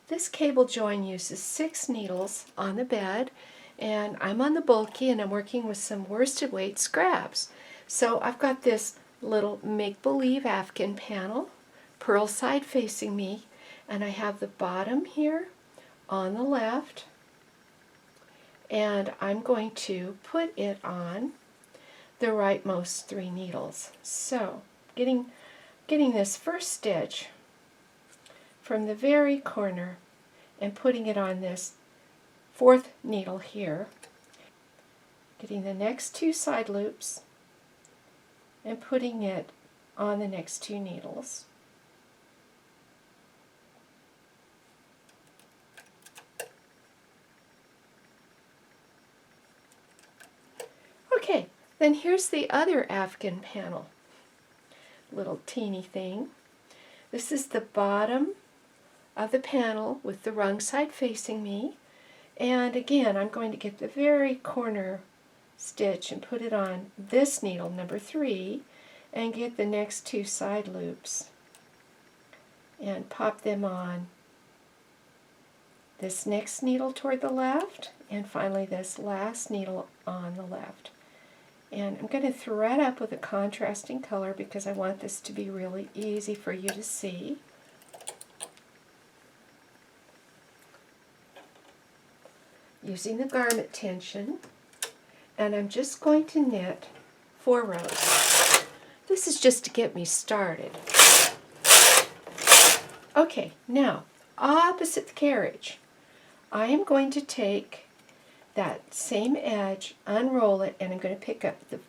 This cable join uses 6 needles on the bed, and I'm on the bulky and I'm working with some worsted weight scraps. So I've got this little make-believe afghan panel, pearl side facing me, and I have the bottom here on the left, and I'm going to put it on the rightmost 3 needles. So getting this first stitch from the very corner and putting it on this 4th needle here, getting the next 2 side loops and putting it on the next 2 needles. Okay, then here's the other afghan panel, little teeny thing. This is the bottom of the panel with the wrong side facing me, and again I'm going to get the very corner stitch and put it on this needle, number 3, and get the next 2 side loops and pop them on this next needle toward the left, and finally this last needle on the left. And I'm going to thread up with a contrasting color because I want this to be really easy for you to see. Using the garment tension, and I'm just going to knit 4 rows. This is just to get me started. Okay, now opposite the carriage, I am going to take that same edge, unroll it, and I'm going to pick up the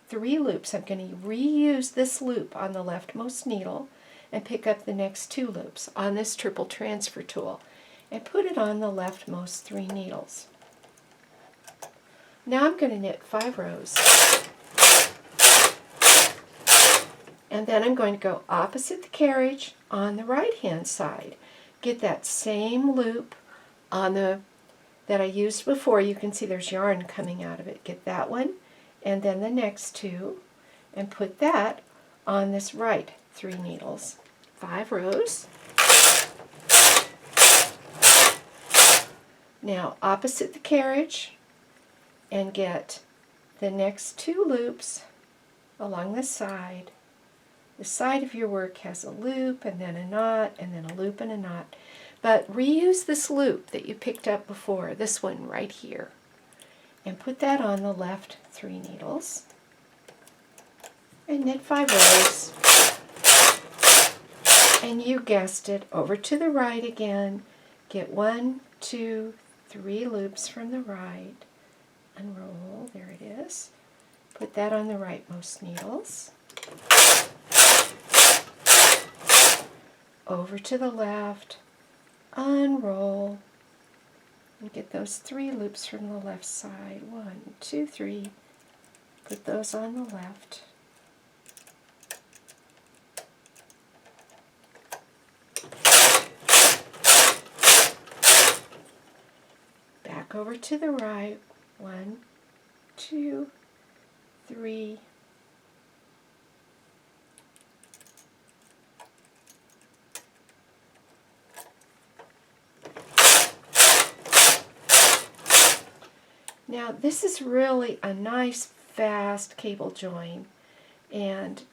3 loops. I'm going to reuse this loop on the leftmost needle and pick up the next 2 loops on this triple transfer tool and put it on the leftmost 3 needles. Now I'm going to knit 5 rows, and then I'm going to go opposite the carriage on the right hand side, get that same loop on the that I used before. You can see there's yarn coming out of it. Get that one and then the next 2 and put that on this right 3 needles. 5 rows. Now opposite the carriage and get the next 2 loops along the side. The side of your work has a loop and then a knot and then a loop and a knot. But reuse this loop that you picked up before, this one right here, and put that on the left 3 needles and knit 5 rows. And you guessed it, over to the right again, get 1, 2, 3 loops from the right, unroll, there it is, put that on the rightmost needles, over to the left, unroll, and get those 3 loops from the left side, 1, 2, 3, put those on the left, back over to the right, 1, 2, 3, now this is really a nice fast cable join, and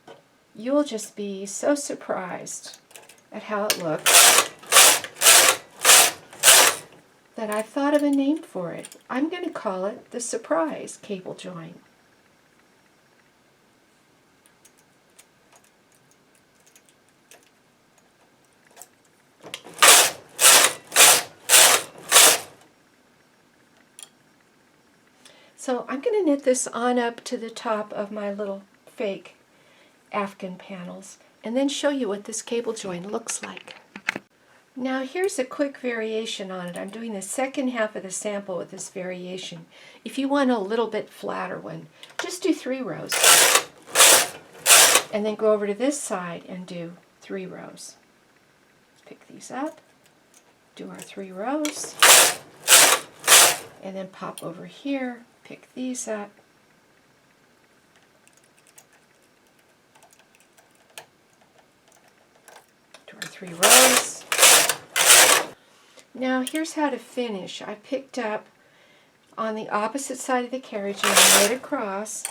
you'll just be so surprised at how it looks that I've thought of a name for it. I'm going to call it the surprise cable join. So I'm going to knit this on up to the top of my little fake afghan panels and then show you what this cable join looks like. Now here's a quick variation on it. I'm doing the second half of the sample with this variation. If you want a little bit flatter one, just do 3 rows. And then go over to this side and do 3 rows. Pick these up, do our 3 rows, and then pop over here, pick these up, do our 3 rows. Now here's how to finish. I picked up on the opposite side of the carriage and I knit across,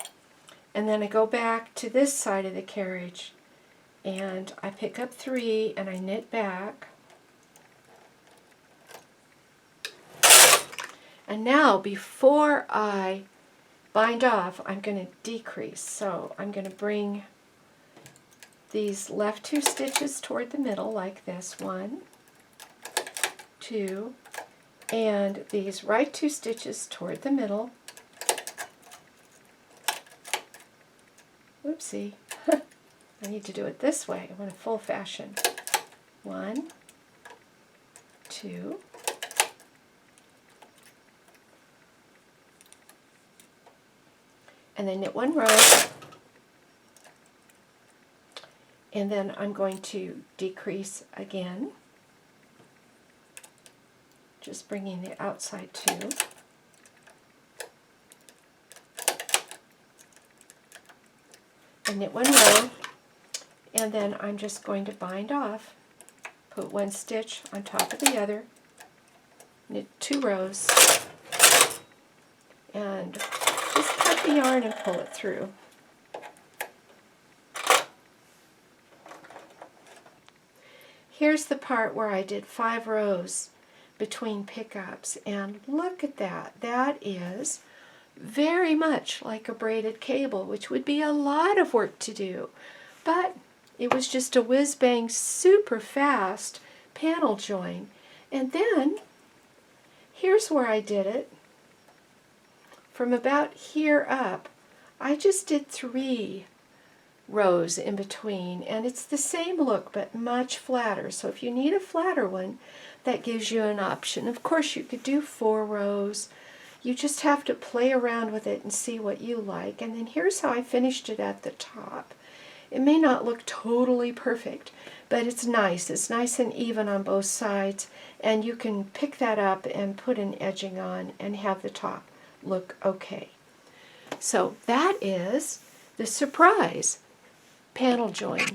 and then I go back to this side of the carriage and I pick up 3 and I knit back. And now before I bind off, I'm going to decrease. So I'm going to bring these left 2 stitches toward the middle like this, 1, 2, and these right 2 stitches toward the middle. Whoopsie. I need to do it this way. I want a full fashion. 1, 2, and then knit 1 row, and then I'm going to decrease again, just bringing the outside 2, and knit 1 row, and then I'm just going to bind off, put 1 stitch on top of the other, knit 2 rows, and just cut the yarn and pull it through. Here's the part where I did 5 rows between pickups, and look at that. That is very much like a braided cable, which would be a lot of work to do, but it was just a whiz-bang, super fast panel join. And then here's where I did it. From about here up, I just did 3 rows in between, and it's the same look but much flatter. So if you need a flatter one, that gives you an option. Of course you could do 4 rows. You just have to play around with it and see what you like. And then here's how I finished it at the top. It may not look totally perfect, but it's nice. It's nice and even on both sides, and you can pick that up and put an edging on and have the top look okay. So that is the surprise panel join.